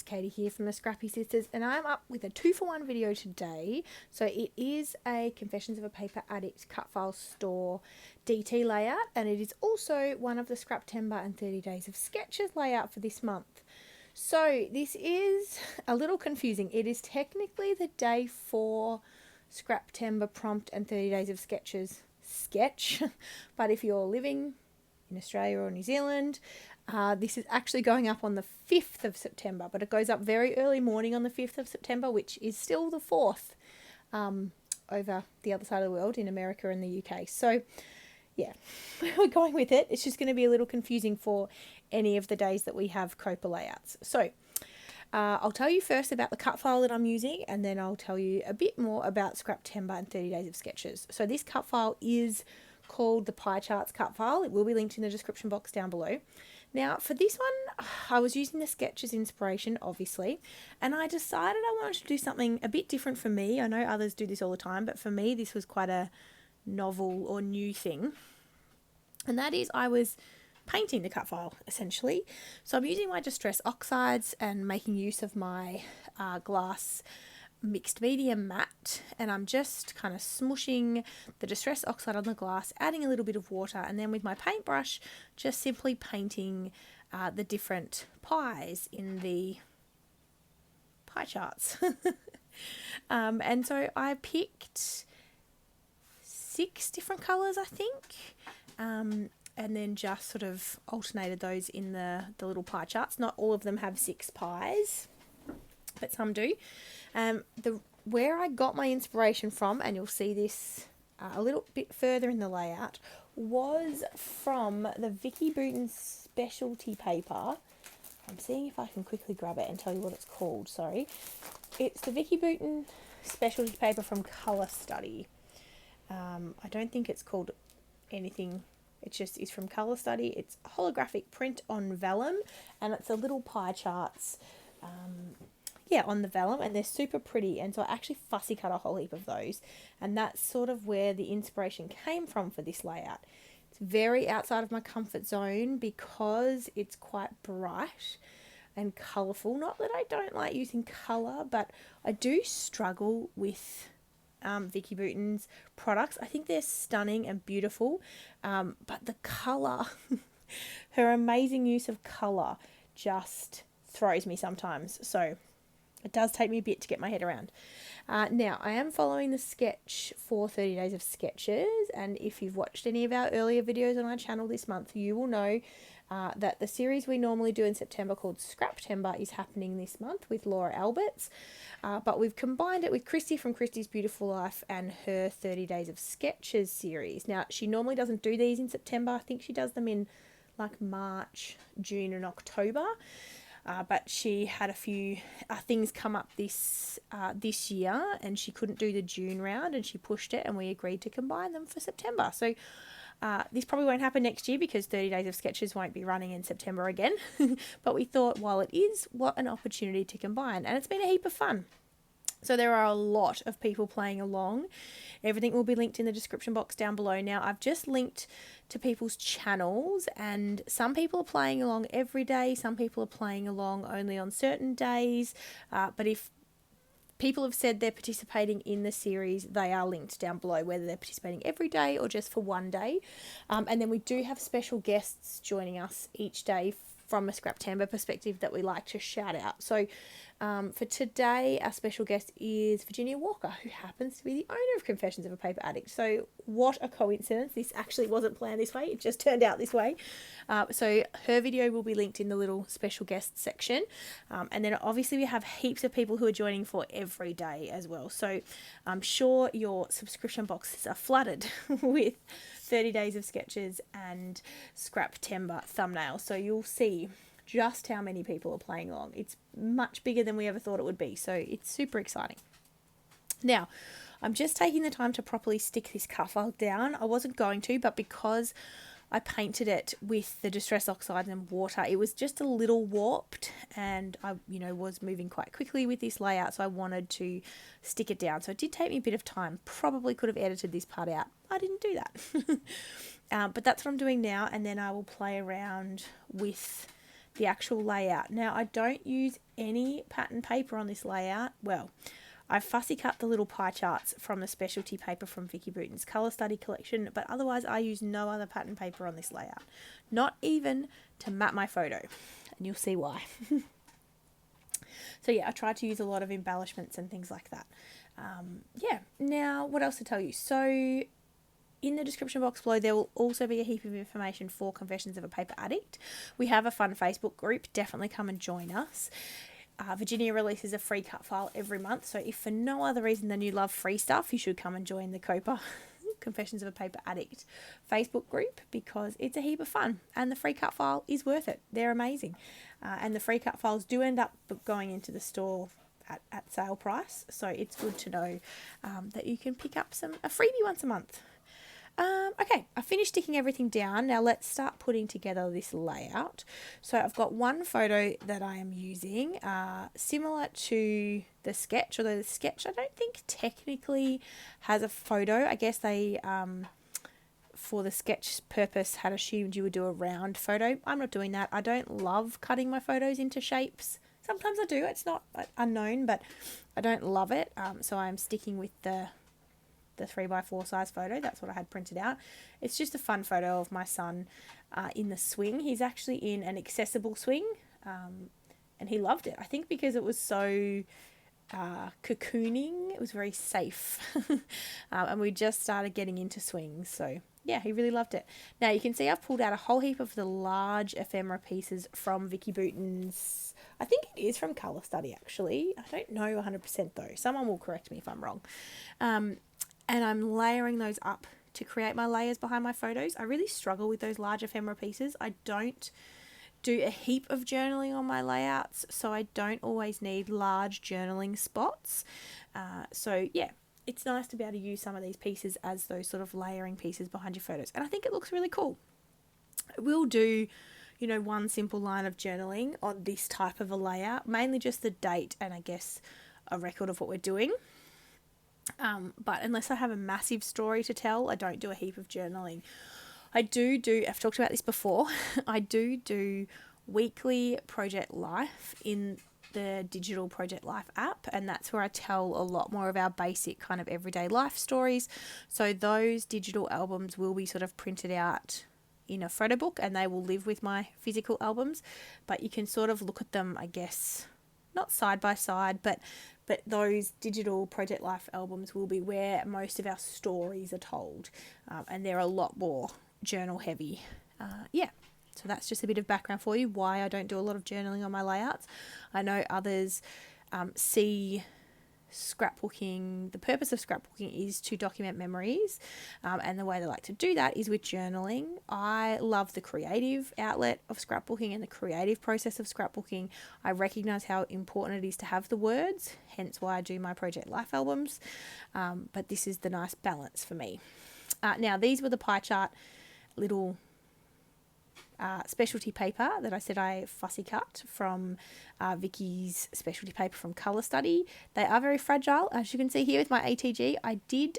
it's Katie here from the Scrappy Sisters, and I'm up with a 2-for-1 video today. So it is a Confessions of a Paper Addict cut file store DT layout, and it is also one of the Scraptember and 30 Days of Sketches layout for this month. So this is a little confusing. It is technically the day 4 Scraptember prompt and 30 Days of Sketches sketch, but if you're living in Australia or New Zealand, this is actually going up on the 5th of September, but it goes up very early morning on the 5th of September, which is still the 4th over the other side of the world in America and the UK. So yeah, we're going with it. It's just going to be a little confusing for any of the days that we have COAPA layouts. So I'll tell you first about the cut file that I'm using, and then I'll tell you a bit more about Scraptember and 30 Days of Sketches. So this cut file is called the Pie Charts cut file. It will be linked in the description box down below. Now for this one, I was using the sketch as inspiration, obviously, and I decided I wanted to do something a bit different for me. I know others do this all the time, but for me this was quite a novel or new thing, and that is I was painting the cut file essentially. So I'm using my Distress Oxides and making use of my glass mixed media matte, and I'm just kind of smushing the Distress Oxide on the glass, adding a little bit of water, and then with my paintbrush just simply painting the different pies in the pie charts. And so I picked 6 different colours, I think, and then just sort of alternated those in the little pie charts. Not all of them have 6 pies, but some do. Where I got my inspiration from, and you'll see this a little bit further in the layout, was from the Vicky Bouton specialty paper. I'm seeing if I can quickly grab it and tell you what it's called. Sorry. It's the Vicky Bouton specialty paper from Colour Study. I don't think it's called anything. It's from Colour Study. It's a holographic print on vellum, and it's a little pie charts on the vellum, and they're super pretty. And so I actually fussy cut a whole heap of those, and that's sort of where the inspiration came from for this layout. It's very outside of my comfort zone because it's quite bright and colourful. Not that I don't like using colour, but I do struggle with Vicky Bouton's products. I think they're stunning and beautiful, but the colour, her amazing use of colour just throws me sometimes. So it does take me a bit to get my head around. Now, I am following the sketch for 30 Days of Sketches, and if you've watched any of our earlier videos on our channel this month, you will know that the series we normally do in September called Scraptember is happening this month with Laura Alberts, but we've combined it with Christy from Christy's Beautiful Life and her 30 Days of Sketches series. Now, she normally doesn't do these in September. I think she does them in like March, June and October. But she had a few things come up this year, and she couldn't do the June round, and she pushed it, and we agreed to combine them for September. So this probably won't happen next year because 30 Days of Sketches won't be running in September again. But we thought, while it is, what an opportunity to combine, and it's been a heap of fun. So there are a lot of people playing along. Everything will be linked in the description box down below. Now, I've just linked to people's channels, and some people are playing along every day. Some people are playing along only on certain days. But if people have said they're participating in the series, they are linked down below, whether they're participating every day or just for one day. And then we do have special guests joining us each day from a Scraptember perspective that we like to shout out. So for today, our special guest is Virginia Walker, who happens to be the owner of Confessions of a Paper Addict. So what a coincidence. This actually wasn't planned this way. It just turned out this way. So her video will be linked in the little special guest section. And then obviously we have heaps of people who are joining for every day as well. So I'm sure your subscription boxes are flooded with 30 Days of Sketches and Scraptember thumbnails. So you'll see just how many people are playing along. It's much bigger than we ever thought it would be, so it's super exciting. Now, I'm just taking the time to properly stick this cut file down. I wasn't going to, but because I painted it with the Distress Oxide and water, it was just a little warped, and I was moving quite quickly with this layout, so I wanted to stick it down. So it did take me a bit of time. Probably could have edited this part out. I didn't do that. But that's what I'm doing now, and then I will play around with the actual layout. Now, I don't use any pattern paper on this layout. Well, I've fussy cut the little pie charts from the specialty paper from Vicky Bouton's Colour Study collection, but otherwise I use no other pattern paper on this layout. Not even to map my photo, and you'll see why. So yeah, I tried to use a lot of embellishments and things like that. Yeah, now what else to tell you? So in the description box below, there will also be a heap of information for Confessions of a Paper Addict. We have a fun Facebook group. Definitely come and join us. Virginia releases a free cut file every month, so if for no other reason than you love free stuff, you should come and join the COAPA Confessions of a Paper Addict Facebook group, because it's a heap of fun and the free cut file is worth it. They're amazing. And the free cut files do end up going into the store at sale price, so it's good to know that you can pick up a freebie once a month. Okay, I finished sticking everything down. Now let's start putting together this layout. So I've got one photo that I am using, similar to the sketch, although the sketch I don't think technically has a photo. I guess they, for the sketch purpose, had assumed you would do a round photo. I'm not doing that. I don't love cutting my photos into shapes. Sometimes I do. It's not unknown, but I don't love it. So I'm sticking with the 3x4 size photo. That's what I had printed out. It's just a fun photo of my son in the swing. He's actually in an accessible swing, and he loved it. I think because it was so cocooning, it was very safe. And we just started getting into swings, so yeah, he really loved it. Now you can see I've pulled out a whole heap of the large ephemera pieces from Vicky Bouton's, I think it is from Colour Study actually. I don't know 100% though. Someone will correct me if I'm wrong. And I'm layering those up to create my layers behind my photos. I really struggle with those large ephemera pieces. I don't do a heap of journaling on my layouts, so I don't always need large journaling spots. So yeah, it's nice to be able to use some of these pieces as those sort of layering pieces behind your photos. And I think it looks really cool. I will do, you know, one simple line of journaling on this type of a layout, mainly just the date and I guess a record of what we're doing. But unless I have a massive story to tell, I don't do a heap of journaling. I've talked about this before, I do weekly Project Life in the digital Project Life app, and that's where I tell a lot more of our basic kind of everyday life stories. So those digital albums will be sort of printed out in a photo book, and they will live with my physical albums, but you can sort of look at them, I guess, not side by side, but those digital Project Life albums will be where most of our stories are told, and they're a lot more journal heavy. Yeah, so that's just a bit of background for you, why I don't do a lot of journaling on my layouts. I know others see scrapbooking, the purpose of scrapbooking is to document memories, and the way they like to do that is with journaling. I love the creative outlet of scrapbooking and the creative process of scrapbooking. I recognize how important it is to have the words, hence why I do my Project Life albums, but this is the nice balance for me. Now these were the pie chart little specialty paper that I said I fussy cut from Vicky's specialty paper from Colour Study. They are very fragile, as you can see here with my ATG. I did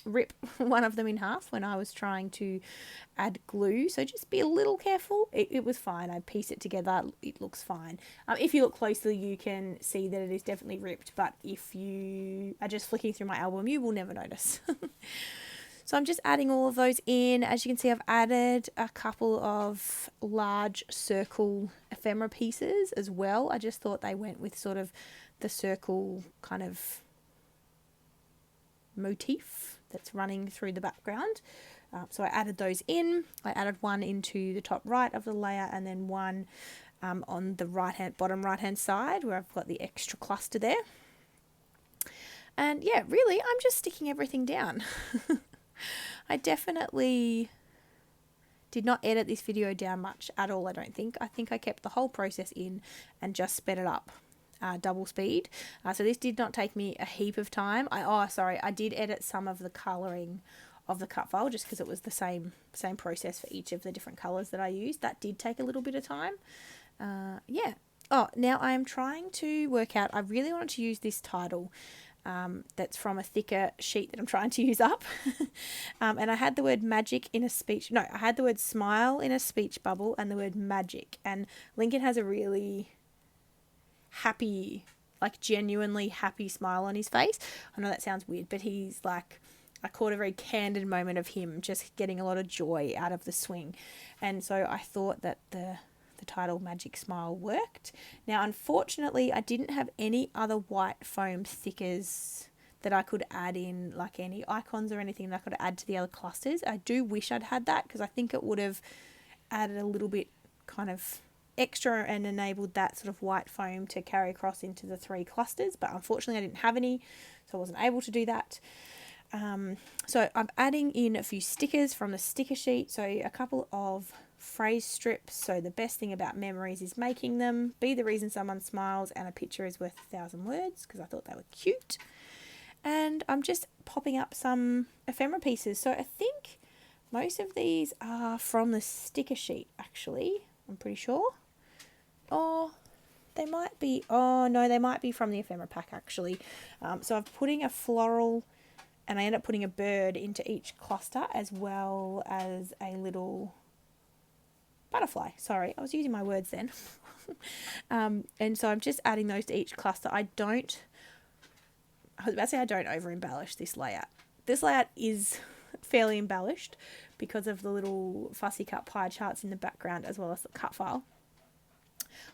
rip one of them in half when I was trying to add glue, so just be a little careful. It was fine. I pieced it together. It looks fine. If you look closely, you can see that it is definitely ripped, but if you are just flicking through my album, you will never notice. So I'm just adding all of those in. As you can see, I've added a couple of large circle ephemera pieces as well. I just thought they went with sort of the circle kind of motif that's running through the background. So I added those in. I added one into the top right of the layer and then one on the bottom right hand side where I've got the extra cluster there. And yeah, really, I'm just sticking everything down. I definitely did not edit this video down much at all, I don't think. I think I kept the whole process in and just sped it up double speed. So this did not take me a heap of time. I did edit some of the colouring of the cut file just because it was the same process for each of the different colours that I used. That did take a little bit of time. Yeah. Oh, now I am trying to work out, I really wanted to use this title. that's from a thicker sheet that I'm trying to use up. And I had the word magic in a speech. No, I had the word smile in a speech bubble and the word magic. And Lincoln has a really happy, like genuinely happy smile on his face. I know that sounds weird, but he's like, I caught a very candid moment of him just getting a lot of joy out of the swing. And so I thought that the title Magic Smile worked. Now, unfortunately, I didn't have any other white foam stickers that I could add in, like any icons or anything that I could add to the other clusters. I do wish I'd had that because I think it would have added a little bit kind of extra and enabled that sort of white foam to carry across into the 3 clusters. But unfortunately, I didn't have any, so I wasn't able to do that. So I'm adding in a few stickers from the sticker sheet. So a couple of phrase strips. So the best thing about memories is making them. Be the reason someone smiles, and a picture is worth 1,000 words, because I thought they were cute. And I'm just popping up some ephemera pieces. So I think most of these are from the sticker sheet, actually. I'm pretty sure. Oh, they might be. Oh, no, they might be from the ephemera pack, actually. So I'm putting a floral, and I end up putting a bird into each cluster, as well as a little butterfly. Sorry, I was using my words then. And so I'm just adding those to each cluster. I was about to say I don't over embellish this layout. This layout is fairly embellished because of the little fussy cut pie charts in the background, as well as the cut file.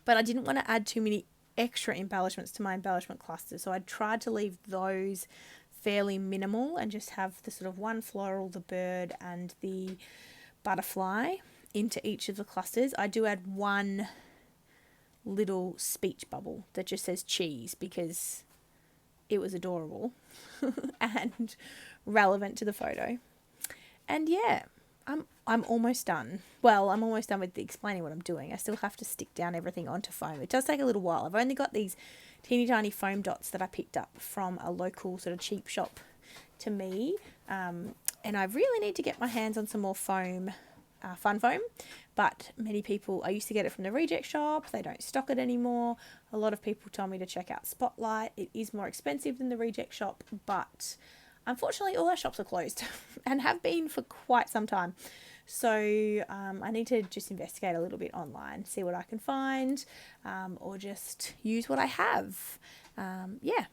But I didn't want to add too many extra embellishments to my embellishment cluster, so I tried to leave those fairly minimal and just have the sort of one floral, the bird, and the butterfly into each of the clusters. I do add one little speech bubble that just says cheese because it was adorable and relevant to the photo. And yeah, I'm almost done. Well, I'm almost done with explaining what I'm doing. I still have to stick down everything onto foam. It does take a little while. I've only got these teeny tiny foam dots that I picked up from a local sort of cheap shop to me. And I really need to get my hands on some more foam, fun foam. But many people, I used to get it from the reject shop. They don't stock it anymore. A lot of people told me to check out Spotlight. It is more expensive than the reject shop, but unfortunately all our shops are closed and have been for quite some time. So I need to just investigate a little bit online, see what I can find, or just use what I have. Yeah.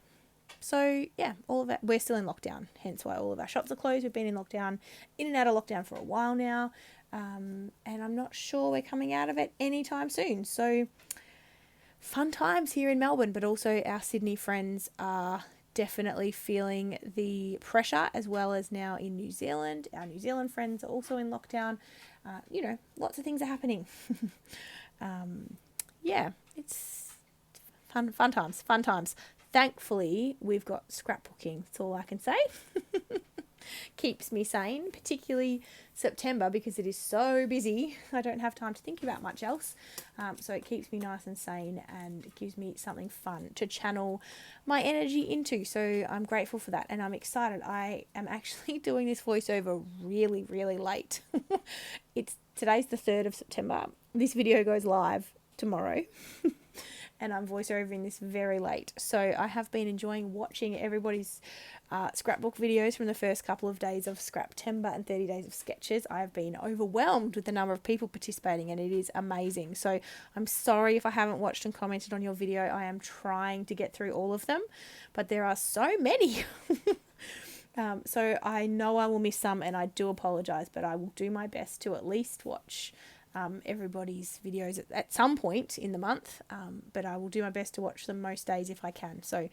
So yeah, all of it. We're still in lockdown, hence why all of our shops are closed. We've been in lockdown, in and out of lockdown for a while now, and I'm not sure we're coming out of it anytime soon. So fun times here in Melbourne, but also our Sydney friends are definitely feeling the pressure, as well as now in New Zealand. Our New Zealand friends are also in lockdown. Lots of things are happening. Yeah, it's fun times. Thankfully, we've got scrapbooking. That's all I can say. Keeps me sane, particularly September, because it is so busy. I don't have time to think about much else. So it keeps me nice and sane, and it gives me something fun to channel my energy into. So I'm grateful for that, and I'm excited. I am actually doing this voiceover really, really late. Today's the 3rd of September. This video goes live tomorrow. And I'm voiceovering this very late. So I have been enjoying watching everybody's scrapbook videos from the first couple of days of Scraptember and 30 days of sketches. I have been overwhelmed with the number of people participating, and it is amazing. So I'm sorry if I haven't watched and commented on your video. I am trying to get through all of them, but there are so many. So I know I will miss some, and I do apologize, but I will do my best to at least watch everybody's videos at some point in the month, but I will do my best to watch them most days if I can. So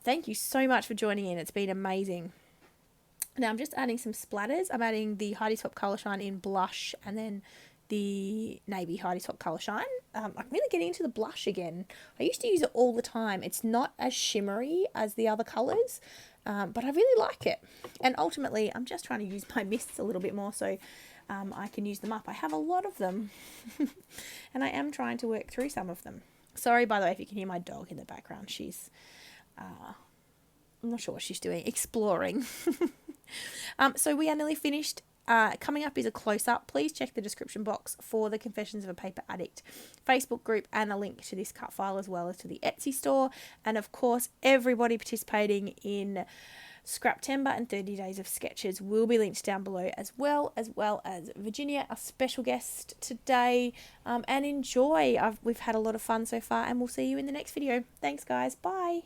thank you so much for joining in. It's been amazing. Now I'm just adding some splatters. I'm adding the Heidi Swapp Colour Shine in blush, and then the navy Heidi Swapp Colour Shine. I'm really getting into the blush again. I used to use it all the time. It's not as shimmery as the other colours, but I really like it. And ultimately, I'm just trying to use my mists a little bit more, so I can use them up. I have a lot of them, and I am trying to work through some of them. Sorry, by the way, if you can hear my dog in the background. She's, I'm not sure what she's doing, exploring. So we are nearly finished coming up is a close-up. Please check the description box for the Confessions of a Paper Addict Facebook group and a link to this cut file as well as to the Etsy store. And of course, everybody participating in Scraptember and 30 Days of Sketches will be linked down below, as well as Virginia, our special guest today. And enjoy. We've had a lot of fun so far, and we'll see you in the next video. Thanks, guys. Bye.